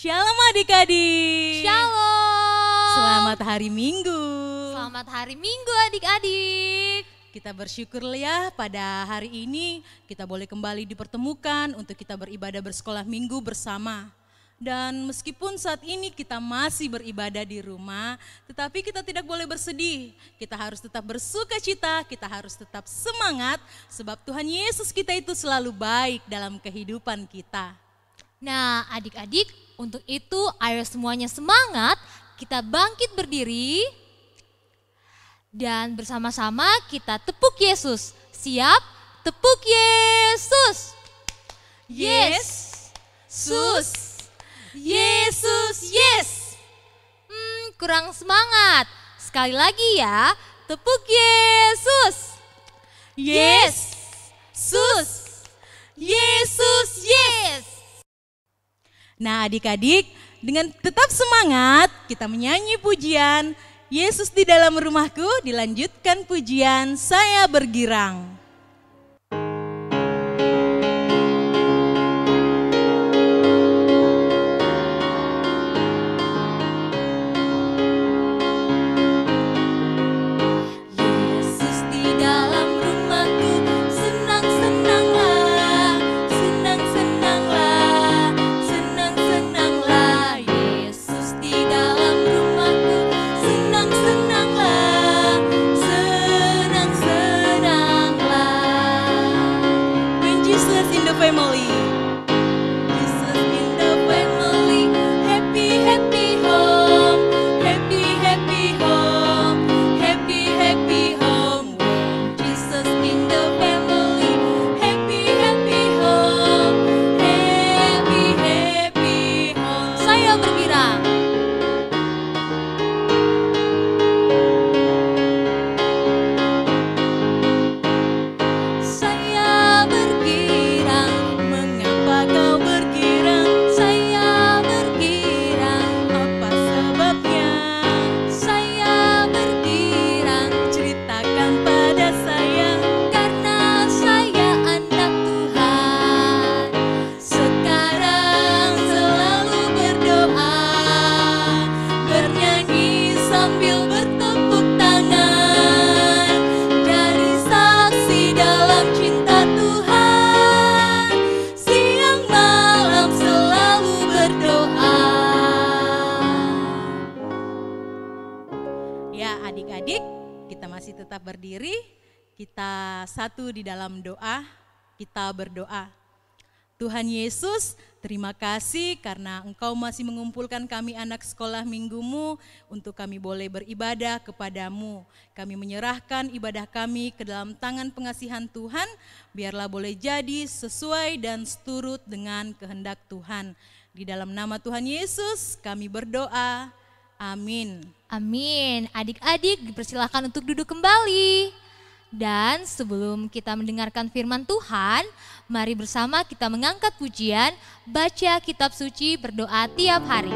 Shalom adik-adik. Shalom. Selamat hari Minggu. Selamat hari Minggu adik-adik. Kita bersyukur ya pada hari ini kita boleh kembali dipertemukan untuk kita beribadah bersekolah minggu bersama. Dan meskipun saat ini kita masih beribadah di rumah, tetapi kita tidak boleh bersedih. Kita harus tetap bersuka cita, kita harus tetap semangat sebab Tuhan Yesus kita itu selalu baik dalam kehidupan kita. Nah adik-adik, untuk itu ayo semuanya semangat, kita bangkit berdiri dan bersama-sama kita tepuk Yesus. Siap? Tepuk Yesus. Yes, sus. Yesus, yes. Kurang semangat. Sekali lagi ya, tepuk Yesus. Yes, sus. Yesus, yes. Nah adik-adik, dengan tetap semangat kita menyanyi pujian Yesus di dalam rumahku, dilanjutkan pujian Saya Bergirang. Family. Jesus in the family. Happy, happy home. Happy, happy home. Happy, happy home. Jesus in the family. Happy, happy home. Happy, happy home. Saya bergirang. Saya bergirang. Mengapa kau bergirang? Saya bergirang. Apa sebabnya? Saya bergirang. Ceritakan pada saya. Karena saya anak Tuhan. Sekarang selalu berdoa, bernyanyi sambil bertepuk tangan. Dari saksi dalam cinta Tuhan, siang malam selalu berdoa. Ya adik-adik, kita masih tetap berdiri, kita satu di dalam doa, kita berdoa. Tuhan Yesus, terima kasih karena Engkau masih mengumpulkan kami anak sekolah minggumu untuk kami boleh beribadah kepadamu. Kami menyerahkan ibadah kami ke dalam tangan pengasihan Tuhan, biarlah boleh jadi sesuai dan seturut dengan kehendak Tuhan. Di dalam nama Tuhan Yesus kami berdoa, amin. Amin. Adik-adik dipersilahkan untuk duduk kembali. Dan sebelum kita mendengarkan firman Tuhan, mari bersama kita mengangkat pujian, baca kitab suci, berdoa tiap hari.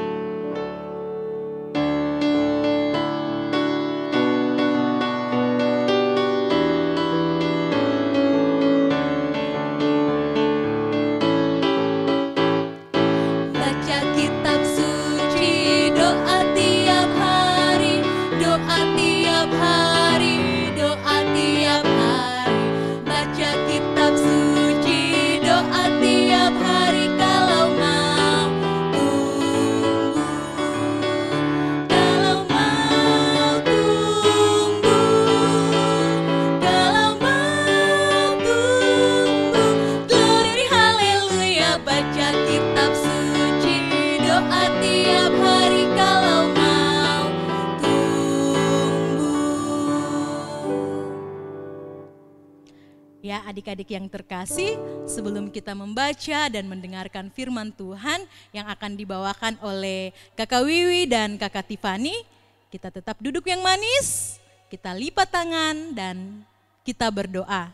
Baca kitab suci, doa tiap hari, doa tiap hari, doa tiap hari. Baca kitab suci, doa tiap hari kalau mau tunggu. Kalau mau tunggu. Kalau mau tunggu. Glory haleluya, baca kitab suci, doa tiap hari kalau mau tunggu. Ya adik-adik yang terkasih, sebelum kita membaca dan mendengarkan firman Tuhan yang akan dibawakan oleh Kakak Wiwi dan Kakak Tiffany, kita tetap duduk yang manis, kita lipat tangan dan kita berdoa.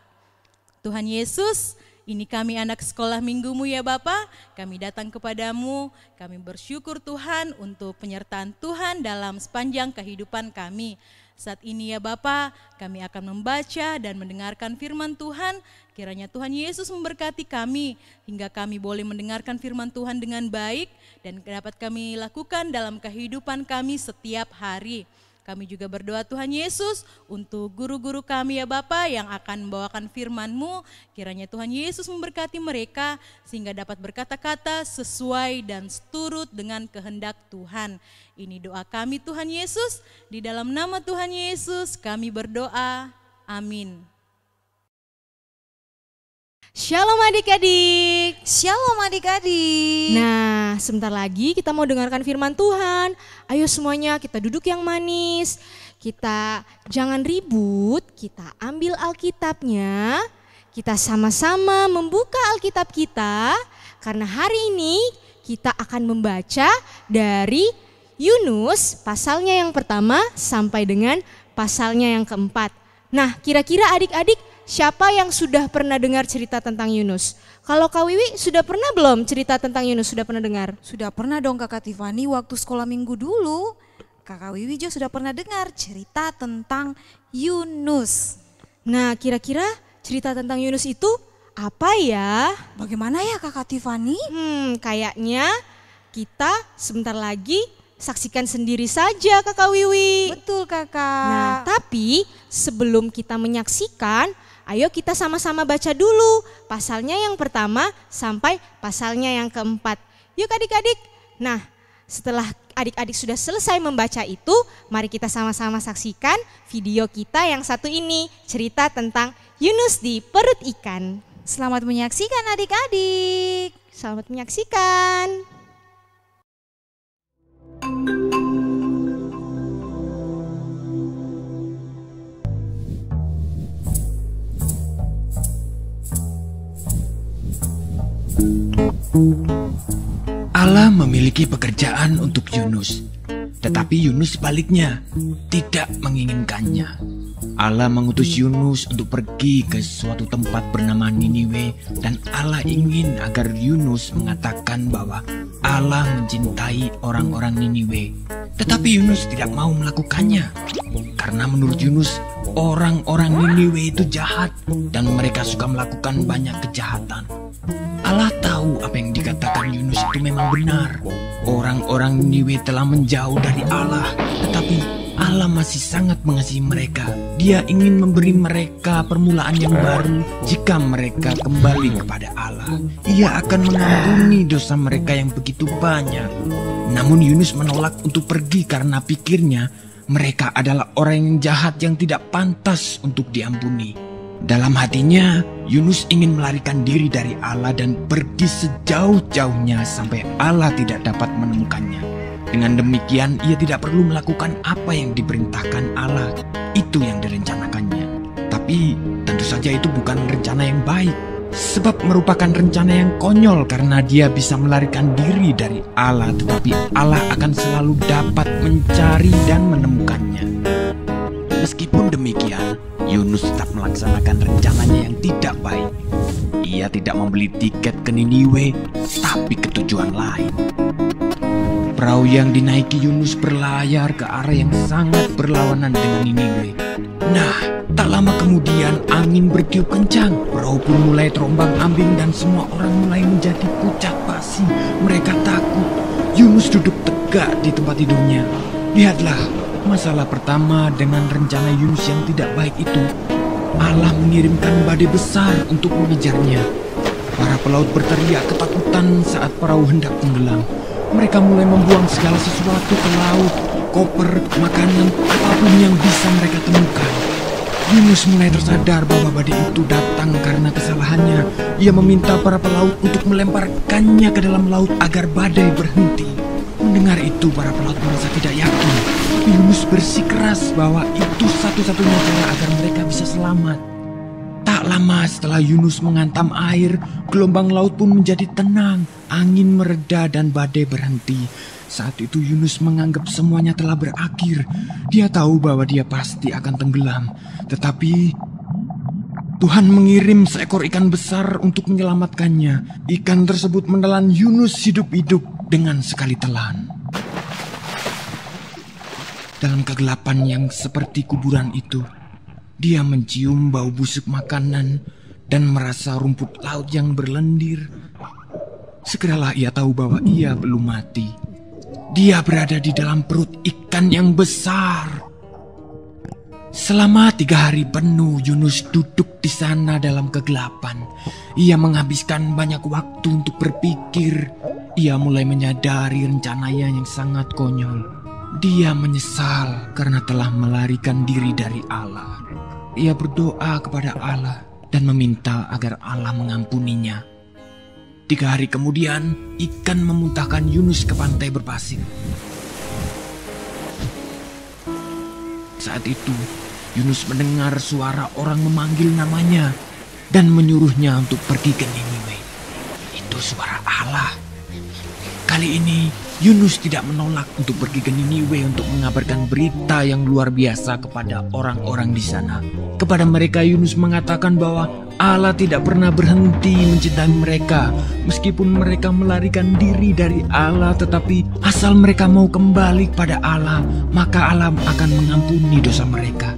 Tuhan Yesus, Ini kami anak sekolah minggumu ya Bapa, kami datang kepadamu, kami bersyukur Tuhan untuk penyertaan Tuhan dalam sepanjang kehidupan kami. Saat ini ya Bapa, kami akan membaca dan mendengarkan firman Tuhan. Kiranya Tuhan Yesus memberkati kami hingga kami boleh mendengarkan firman Tuhan dengan baik dan dapat kami lakukan dalam kehidupan kami setiap hari. Kami juga berdoa Tuhan Yesus untuk guru-guru kami ya Bapa yang akan membawakan firman-Mu. Kiranya Tuhan Yesus memberkati mereka sehingga dapat berkata-kata sesuai dan seturut dengan kehendak Tuhan. Ini doa kami Tuhan Yesus, di dalam nama Tuhan Yesus kami berdoa. Amin. Shalom adik-adik. Shalom adik-adik. Nah, sebentar lagi kita mau dengarkan firman Tuhan. Ayo semuanya kita duduk yang manis. Kita jangan ribut, kita ambil Alkitabnya. Kita sama-sama membuka Alkitab kita. Karena hari ini kita akan membaca dari Yunus pasalnya yang pertama sampai dengan pasalnya yang keempat. Nah, kira-kira adik-adik siapa yang sudah pernah dengar cerita tentang Yunus? Kalau Kak Wiwi sudah pernah belum cerita tentang Yunus? Sudah pernah dengar? Sudah pernah dong Kakak Tiffany, waktu sekolah minggu dulu. Kakak Wiwi juga sudah pernah dengar cerita tentang Yunus. Nah, kira-kira cerita tentang Yunus itu apa ya? Bagaimana ya Kakak Tiffany? Kayaknya kita sebentar lagi saksikan sendiri saja Kakak Wiwi. Betul Kakak. Nah, tapi sebelum kita menyaksikan, ayo kita sama-sama baca dulu pasalnya yang pertama sampai pasalnya yang keempat. Yuk adik-adik. Nah, setelah adik-adik sudah selesai membaca itu, mari kita sama-sama saksikan video kita yang satu ini, cerita tentang Yunus di perut ikan. Selamat menyaksikan adik-adik. Selamat menyaksikan. Allah memiliki pekerjaan untuk Yunus, tetapi Yunus sebaliknya tidak menginginkannya. Allah mengutus Yunus untuk pergi ke suatu tempat bernama Niniwe, dan Allah ingin agar Yunus mengatakan bahwa Allah mencintai orang-orang Niniwe. Tetapi Yunus tidak mau melakukannya, karena menurut Yunus orang-orang Niniwe itu jahat dan mereka suka melakukan banyak kejahatan. Allah tahu apa yang dikatakan Yunus itu memang benar. Orang-orang Niniwe telah menjauh dari Allah, tetapi Allah masih sangat mengasihi mereka. Dia ingin memberi mereka permulaan yang baru jika mereka kembali kepada Allah. Ia akan mengampuni dosa mereka yang begitu banyak. Namun Yunus menolak untuk pergi karena pikirnya mereka adalah orang yang jahat yang tidak pantas untuk diampuni. Dalam hatinya, Yunus ingin melarikan diri dari Allah dan pergi sejauh-jauhnya sampai Allah tidak dapat menemukannya. Dengan demikian, ia tidak perlu melakukan apa yang diperintahkan Allah. Itu yang direncanakannya. Tapi tentu saja itu bukan rencana yang baik. Sebab merupakan rencana yang konyol karena dia bisa melarikan diri dari Allah. Tetapi Allah akan selalu dapat mencari dan menemukannya. Meskipun demikian, Yunus tetap melaksanakan rencananya yang tidak baik. Ia tidak membeli tiket ke Niniwe, tapi ke tujuan lain. Perahu yang dinaiki Yunus berlayar ke arah yang sangat berlawanan dengan Niniwe. Nah, tak lama kemudian angin bertiup kencang. Perahu pun mulai terombang-ambing dan semua orang mulai menjadi pucat pasi. Mereka takut. Yunus duduk tegak di tempat tidurnya. Lihatlah, masalah pertama dengan rencana Yunus yang tidak baik itu. Allah mengirimkan badai besar untuk mengejarnya. Para pelaut berteriak ketakutan saat perahu hendak tenggelam. Mereka mulai membuang segala sesuatu ke laut, koper, makanan, apapun yang bisa mereka temukan. Yunus mulai tersadar bahwa badai itu datang karena kesalahannya. Ia meminta para pelaut untuk melemparkannya ke dalam laut agar badai berhenti. Mendengar itu, para pelaut merasa tidak yakin. Yunus bersikeras bahwa itu satu-satunya cara agar mereka bisa selamat. Tak lama setelah Yunus menghantam air, gelombang laut pun menjadi tenang. Angin mereda dan badai berhenti. Saat itu Yunus menganggap semuanya telah berakhir. Dia tahu bahwa dia pasti akan tenggelam. Tetapi Tuhan mengirim seekor ikan besar untuk menyelamatkannya. Ikan tersebut menelan Yunus hidup-hidup dengan sekali telan. Dalam kegelapan yang seperti kuburan itu, dia mencium bau busuk makanan dan merasa rumput laut yang berlendir. Segeralah ia tahu bahwa ia belum mati. Dia berada di dalam perut ikan yang besar. Selama 3 hari penuh Yunus duduk di sana dalam kegelapan. Ia menghabiskan banyak waktu untuk berpikir. Ia mulai menyadari rencananya yang sangat konyol. Dia menyesal karena telah melarikan diri dari Allah. Ia berdoa kepada Allah dan meminta agar Allah mengampuninya. 3 hari kemudian, ikan memuntahkan Yunus ke pantai berpasir. Saat itu, Yunus mendengar suara orang memanggil namanya dan menyuruhnya untuk pergi ke Niniwe. Itu suara Allah. Kali ini, Yunus tidak menolak untuk pergi ke Niniwe untuk mengabarkan berita yang luar biasa kepada orang-orang di sana. Kepada mereka, Yunus mengatakan bahwa Allah tidak pernah berhenti mencintai mereka. Meskipun mereka melarikan diri dari Allah, tetapi asal mereka mau kembali kepada Allah, maka Allah akan mengampuni dosa mereka.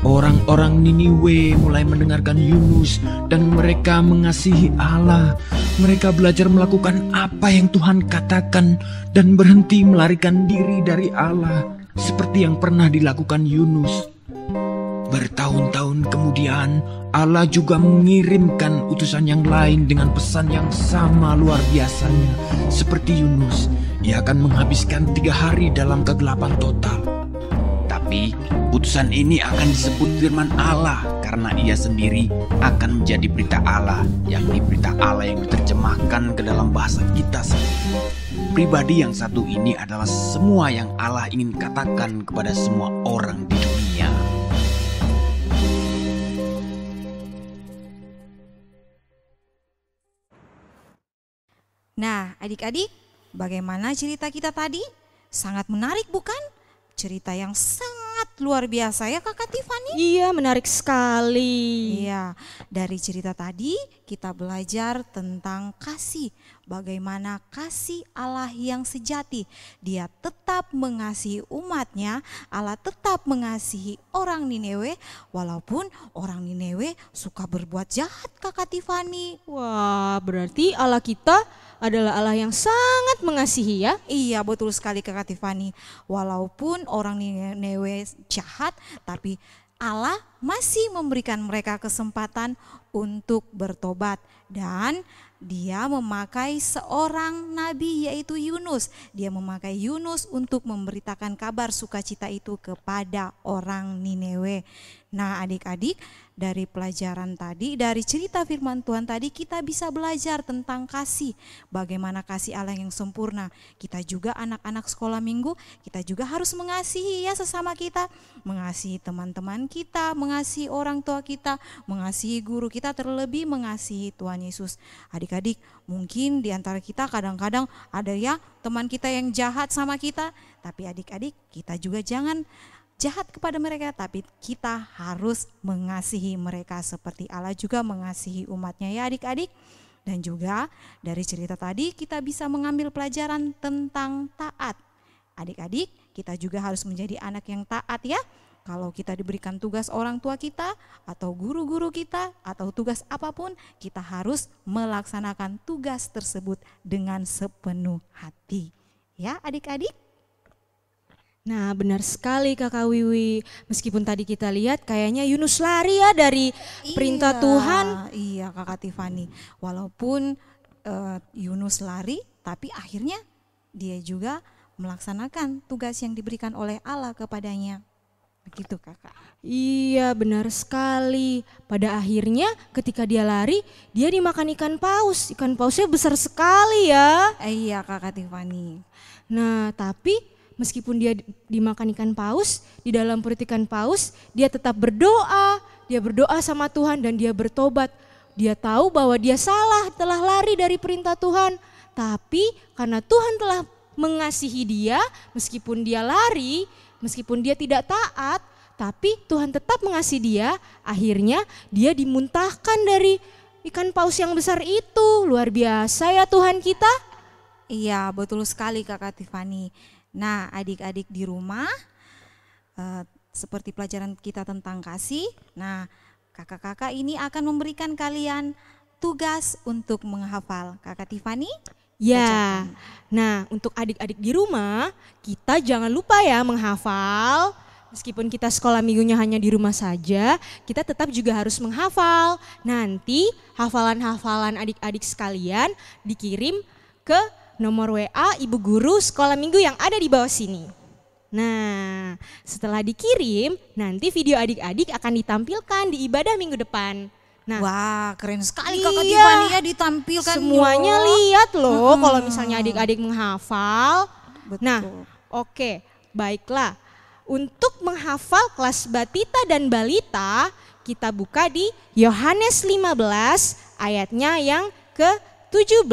Orang-orang Niniwe mulai mendengarkan Yunus dan mereka mengasihi Allah. Mereka belajar melakukan apa yang Tuhan katakan dan berhenti melarikan diri dari Allah seperti yang pernah dilakukan Yunus. Bertahun-tahun kemudian, Allah juga mengirimkan utusan yang lain dengan pesan yang sama luar biasanya. Seperti Yunus, ia akan menghabiskan 3 hari dalam kegelapan total. Tapi, utusan ini akan disebut firman Allah karena ia sendiri akan menjadi berita Allah, yakni berita Allah yang diterjemahkan ke dalam bahasa kita sendiri. Pribadi yang satu ini adalah semua yang Allah ingin katakan kepada semua orang di dunia. Nah, adik-adik, bagaimana cerita kita tadi? Sangat menarik bukan? Cerita yang sangat luar biasa ya Kakak Tiffany? Iya, menarik sekali. Iya, dari cerita tadi kita belajar tentang kasih. Bagaimana kasih Allah yang sejati. Dia tetap mengasihi umatnya, Allah tetap mengasihi orang Niniwe, walaupun orang Niniwe suka berbuat jahat Kakak Tiffany. Wah, berarti Allah kita adalah Allah yang sangat mengasihi ya? Iya, betul sekali Kakak Tiffany. Walaupun orang Niniwe jahat, tapi Allah masih memberikan mereka kesempatan untuk bertobat. Dan dia memakai seorang nabi yaitu Yunus. Dia memakai Yunus untuk memberitakan kabar sukacita itu kepada orang Niniwe. Nah adik-adik, dari pelajaran tadi, dari cerita firman Tuhan tadi kita bisa belajar tentang kasih. Bagaimana kasih Allah yang sempurna. Kita juga anak-anak sekolah minggu, kita juga harus mengasihi ya sesama kita. Mengasihi teman-teman kita, mengasihi orang tua kita, mengasihi guru kita, terlebih mengasihi Tuhan Yesus. Adik-adik, mungkin di antara kita kadang-kadang ada ya teman kita yang jahat sama kita. Tapi adik-adik, kita juga jangan jahat kepada mereka, tapi kita harus mengasihi mereka seperti Allah juga mengasihi umatnya ya adik-adik. Dan juga dari cerita tadi kita bisa mengambil pelajaran tentang taat. Adik-adik, kita juga harus menjadi anak yang taat ya. Kalau kita diberikan tugas orang tua kita atau guru-guru kita atau tugas apapun, kita harus melaksanakan tugas tersebut dengan sepenuh hati. Ya adik-adik. Nah benar sekali Kakak Wiwi, meskipun tadi kita lihat kayaknya Yunus lari ya dari perintah Tuhan. Iya Kakak Tiffany, walaupun Yunus lari tapi akhirnya dia juga melaksanakan tugas yang diberikan oleh Allah kepadanya. Begitu Kakak. Iya benar sekali, pada akhirnya ketika dia lari dia dimakan ikan paus. Ikan pausnya besar sekali ya. Iya Kakak Tiffany. Nah tapi meskipun dia dimakan ikan paus, di dalam perut ikan paus dia tetap berdoa. Dia berdoa sama Tuhan dan dia bertobat. Dia tahu bahwa dia salah, telah lari dari perintah Tuhan. Tapi karena Tuhan telah mengasihi dia, meskipun dia lari, meskipun dia tidak taat, tapi Tuhan tetap mengasihi dia. Akhirnya dia dimuntahkan dari ikan paus yang besar itu. Luar biasa ya Tuhan kita. Iya, betul sekali Kakak Tiffany. Nah, adik-adik di rumah, seperti pelajaran kita tentang kasih, nah kakak-kakak ini akan memberikan kalian tugas untuk menghafal. Kakak Tiffany? Ya, nah untuk adik-adik di rumah, kita jangan lupa ya menghafal. Meskipun kita sekolah minggunya hanya di rumah saja, kita tetap juga harus menghafal. Nanti hafalan-hafalan adik-adik sekalian dikirim ke nomor WA Ibu Guru Sekolah Minggu yang ada di bawah sini. Nah, setelah dikirim, nanti video adik-adik akan ditampilkan di ibadah minggu depan. Nah, wah, keren sekali Kakak Tiffany ya ditampilkan. Semuanya lihat loh kalau misalnya adik-adik menghafal. Betul. Nah, oke, baiklah. Untuk menghafal kelas batita dan balita, kita buka di Yohanes 15 ayatnya yang ke-17.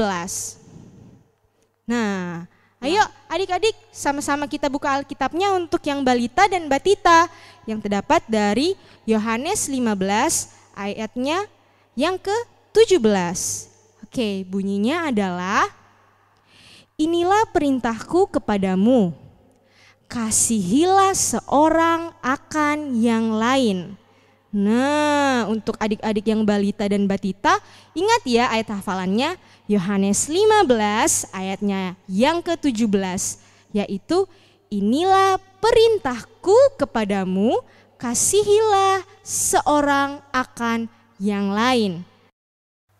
Nah, ayo adik-adik sama-sama kita buka Alkitabnya untuk yang balita dan batita yang terdapat dari Yohanes 15 ayatnya yang ke-17. Oke, bunyinya adalah, inilah perintahku kepadamu, kasihilah seorang akan yang lain. Nah, untuk adik-adik yang balita dan batita, ingat ya ayat hafalannya Yohanes 15 ayatnya yang ke-17, yaitu inilah perintahku kepadamu, kasihilah seorang akan yang lain.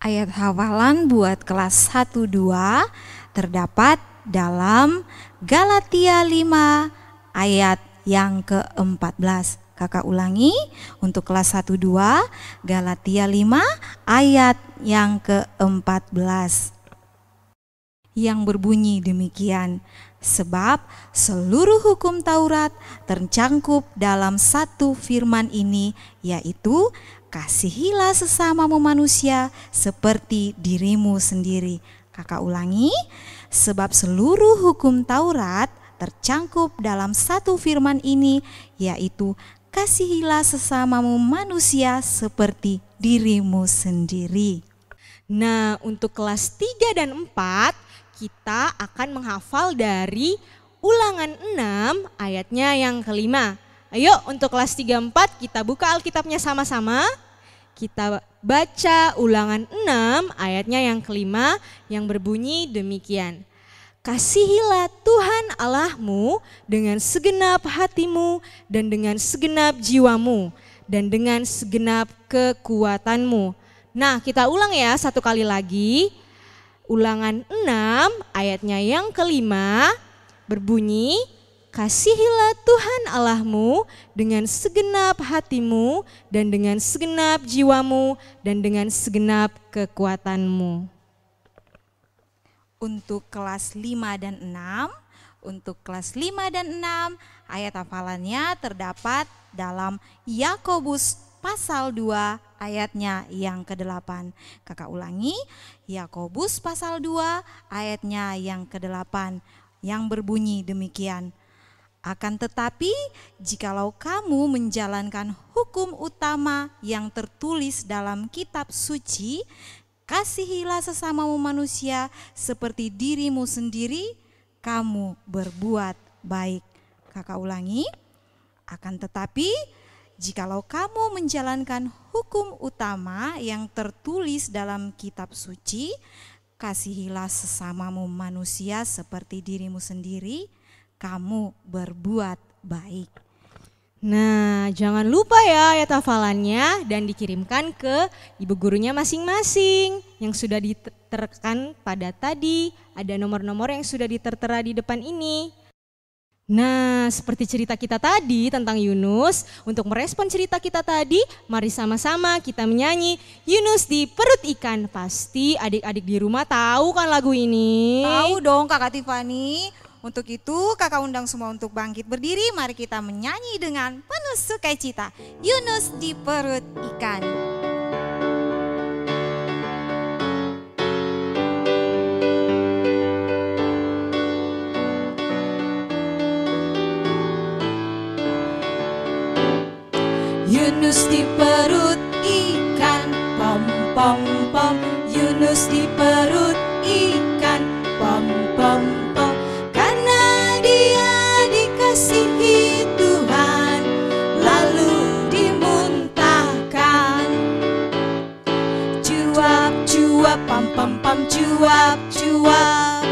Ayat hafalan buat kelas 1-2 terdapat dalam Galatia 5 ayat yang ke-14. Kakak ulangi untuk kelas 1-2 Galatia 5 ayat yang ke-14. Yang berbunyi demikian, sebab seluruh hukum Taurat tercangkup dalam satu firman ini, yaitu kasihilah sesamamu manusia seperti dirimu sendiri. Kakak ulangi, sebab seluruh hukum Taurat tercangkup dalam satu firman ini, yaitu kasihilah sesamamu manusia seperti dirimu sendiri. Nah, untuk kelas 3 dan 4 kita akan menghafal dari Ulangan 6 ayatnya yang ke-5. Ayo untuk kelas 3-4 kita buka Alkitabnya sama-sama. Kita baca Ulangan 6 ayatnya yang ke-5 yang berbunyi demikian. Kasihilah Tuhan Allahmu dengan segenap hatimu dan dengan segenap jiwamu dan dengan segenap kekuatanmu. Nah, kita ulang ya satu kali lagi. Ulangan 6 ayatnya yang ke-5 berbunyi, kasihilah Tuhan Allahmu dengan segenap hatimu dan dengan segenap jiwamu dan dengan segenap kekuatanmu. Untuk kelas 5 dan 6 ayat hafalannya terdapat dalam Yakobus pasal 2 ayatnya yang ke-8. Kakak ulangi, Yakobus pasal 2 ayatnya yang ke-8 yang berbunyi demikian. Akan tetapi jikalau kamu menjalankan hukum utama yang tertulis dalam kitab suci, kasihilah sesamamu manusia seperti dirimu sendiri, kamu berbuat baik. Kakak ulangi, akan tetapi jikalau kamu menjalankan hukum utama yang tertulis dalam kitab suci, kasihilah sesamamu manusia seperti dirimu sendiri, kamu berbuat baik. Nah, jangan lupa ya ayat hafalannya dan dikirimkan ke ibu gurunya masing-masing yang sudah diterkan pada tadi. Ada nomor-nomor yang sudah ditertera di depan ini. Nah, seperti cerita kita tadi tentang Yunus, untuk merespon cerita kita tadi, mari sama-sama kita menyanyi Yunus di Perut Ikan. Pasti adik-adik di rumah tahu kan lagu ini? Tahu dong Kakak Tiffany. Untuk itu kakak undang semua untuk bangkit berdiri, mari kita menyanyi dengan penuh sukacita. Yunus di Perut Ikan. Yunus di perut ikan, pom pom pom. Yunus di perut ikan, pom pom pom. Karena dia dikasihi Tuhan, lalu dimuntahkan. Cuap cuap pam pam pam, cuap cuap.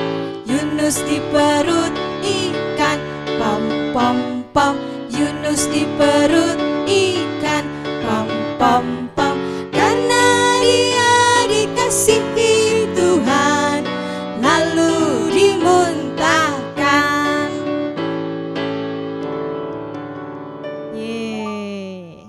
Yunus di perut ikan, pom pom pom. Yunus di perut ikan, pom pom pom. Karena dia dikasihi Tuhan, lalu dimuntahkan. Yeay.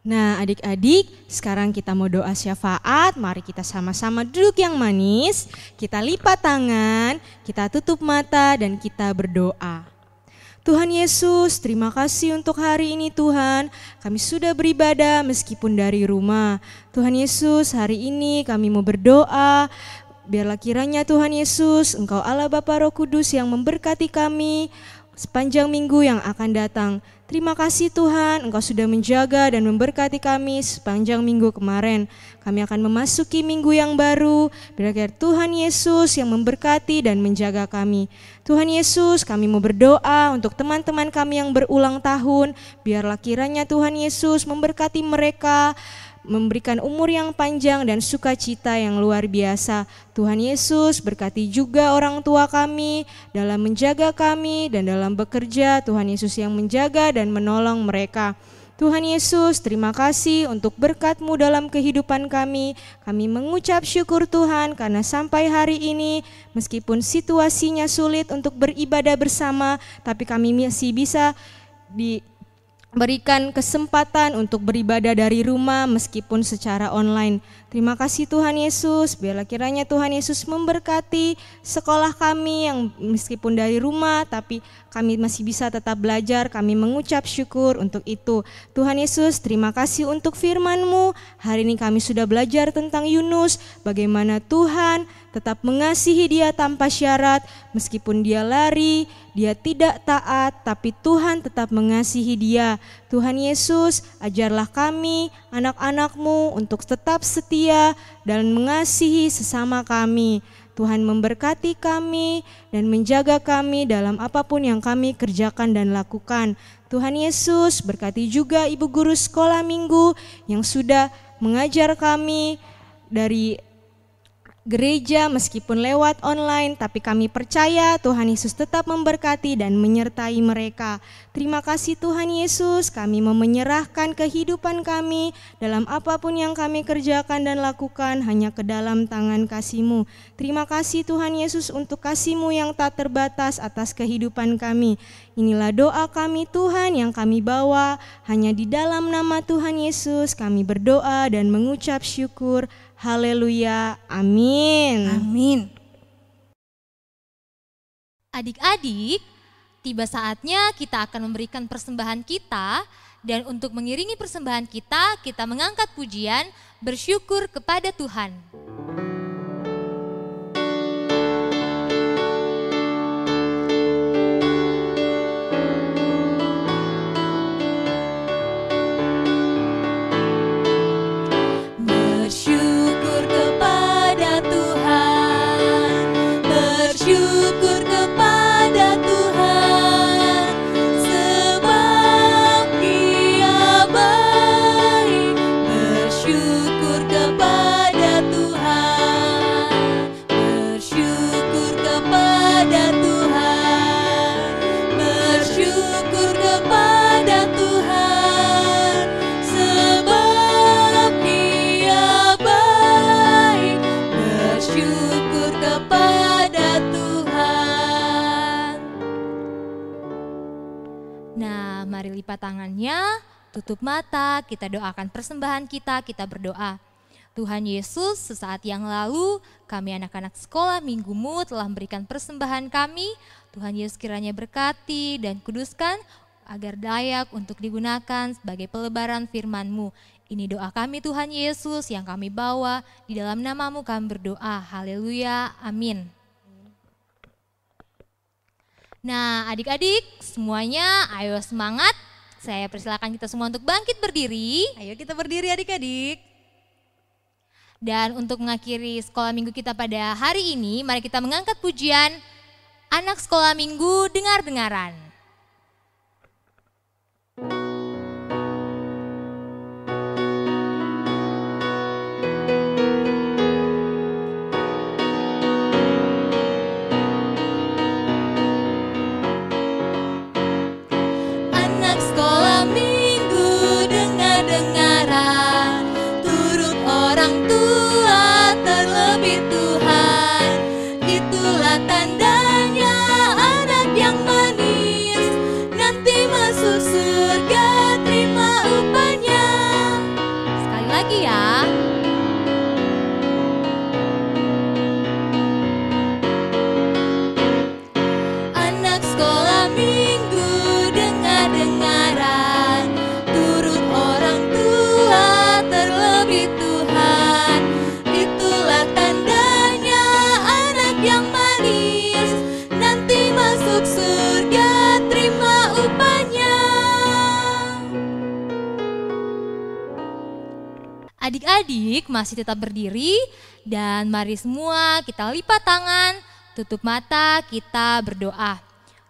Nah, adik-adik, sekarang kita mau doa syafaat. Mari kita sama-sama duduk yang manis. Kita lipat tangan, kita tutup mata, dan kita berdoa. Tuhan Yesus, terima kasih untuk hari ini Tuhan. Kami sudah beribadah meskipun dari rumah. Tuhan Yesus, hari ini kami mau berdoa. Biarlah kiranya Tuhan Yesus, Engkau Allah Bapa Roh Kudus yang memberkati kami sepanjang minggu yang akan datang. Terima kasih Tuhan, Engkau sudah menjaga dan memberkati kami sepanjang minggu kemarin. Kami akan memasuki minggu yang baru. Biarlah Tuhan Yesus yang memberkati dan menjaga kami. Tuhan Yesus, kami mau berdoa untuk teman-teman kami yang berulang tahun. Biarlah kiranya Tuhan Yesus memberkati mereka, memberikan umur yang panjang dan sukacita yang luar biasa. Tuhan Yesus, berkati juga orang tua kami dalam menjaga kami dan dalam bekerja. Tuhan Yesus yang menjaga dan menolong mereka. Tuhan Yesus, terima kasih untuk berkat-Mu dalam kehidupan kami. Kami mengucap syukur Tuhan karena sampai hari ini meskipun situasinya sulit untuk beribadah bersama, tapi kami masih bisa berikan kesempatan untuk beribadah dari rumah meskipun secara online. Terima kasih Tuhan Yesus, biarlah kiranya Tuhan Yesus memberkati sekolah kami yang meskipun dari rumah tapi kami masih bisa tetap belajar. Kami mengucap syukur untuk itu. Tuhan Yesus, terima kasih untuk firman-Mu. Hari ini kami sudah belajar tentang Yunus, bagaimana Tuhan tetap mengasihi dia tanpa syarat. Meskipun dia lari, dia tidak taat, tapi Tuhan tetap mengasihi dia. Tuhan Yesus, ajarlah kami, anak-anak-Mu untuk tetap setia dan mengasihi sesama kami. Tuhan memberkati kami dan menjaga kami dalam apapun yang kami kerjakan dan lakukan. Tuhan Yesus, berkati juga ibu guru sekolah minggu yang sudah mengajar kami dari gereja meskipun lewat online, tapi kami percaya Tuhan Yesus tetap memberkati dan menyertai mereka. Terima kasih Tuhan Yesus, kami mau menyerahkan kehidupan kami dalam apapun yang kami kerjakan dan lakukan hanya ke dalam tangan kasih-Mu. Terima kasih Tuhan Yesus untuk kasih-Mu yang tak terbatas atas kehidupan kami. Inilah doa kami Tuhan yang kami bawa, hanya di dalam nama Tuhan Yesus kami berdoa dan mengucap syukur. Haleluya, amin. Amin. Adik-adik, tiba saatnya kita akan memberikan persembahan kita, dan untuk mengiringi persembahan kita mengangkat pujian bersyukur kepada Tuhan. Lipat tangannya, tutup mata, kita doakan persembahan kita berdoa. Tuhan Yesus, sesaat yang lalu kami anak-anak sekolah minggumu telah memberikan persembahan kami. Tuhan Yesus kiranya berkati dan kuduskan agar layak untuk digunakan sebagai pelebaran firman-Mu. Ini doa kami Tuhan Yesus yang kami bawa, di dalam nama-Mu kami berdoa. Haleluya, amin. Nah adik-adik semuanya ayo semangat. saya persilakan kita semua untuk bangkit berdiri. Ayo kita berdiri adik-adik. Dan untuk mengakhiri sekolah minggu kita pada hari ini, mari kita mengangkat pujian Anak Sekolah Minggu Dengar-dengaran. Anak sekolah minggu dengar-dengaran, turut orang tua terlebih Tuhan. Itulah tandanya anak yang manis, nanti masuk surga terima upahnya. Sekali lagi ya. Anak sekolah minggu dengar-dengaran, turut orang tua terlebih Tuhan. Itulah tandanya anak yang manis, nanti masuk surga terima upahnya. Adik-adik masih tetap berdiri dan mari semua kita lipat tangan, tutup mata, kita berdoa.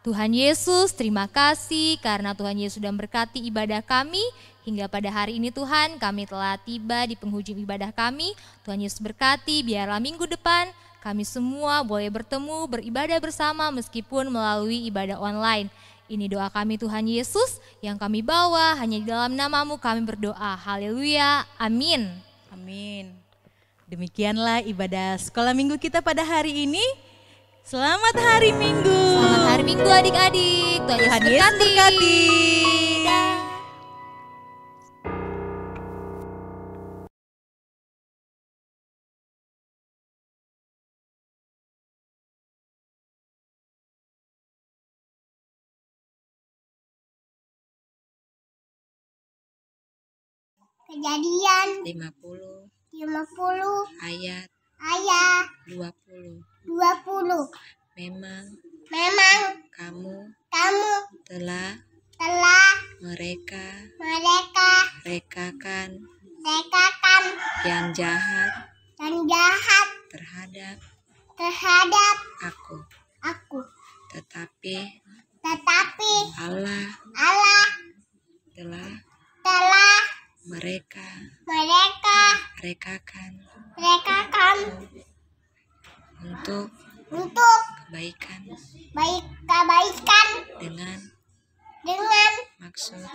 Tuhan Yesus, terima kasih karena Tuhan Yesus sudah memberkati ibadah kami hingga pada hari ini Tuhan kami telah tiba di penghujung ibadah kami. Tuhan Yesus berkati, biarlah minggu depan kami semua boleh bertemu beribadah bersama meskipun melalui ibadah online. Ini doa kami Tuhan Yesus yang kami bawa, hanya di dalam nama-Mu kami berdoa. Haleluya, amin. Amin. Demikianlah ibadah sekolah minggu kita pada hari ini. Selamat hari Minggu. Selamat hari Minggu adik-adik. Tuhan Yesus berkati. Dah. Kejadian 50 ayat ayat 20. 20. Memang Memang kamu kamu telah telah mereka rekakan rekakan yang jahat dan jahat terhadap aku. Tetapi Allah telah mereka rekakan untuk kebaikan dengan maksud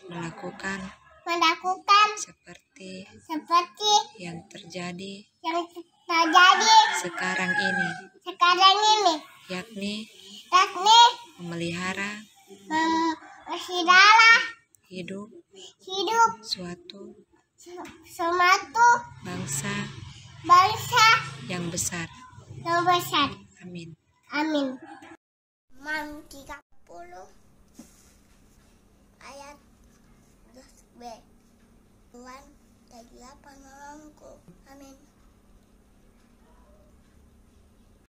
melakukan seperti yang terjadi sekarang ini, yakni memelihara hidup suatu bangsa yang besar. Amin. Mam 30 ayat 12b.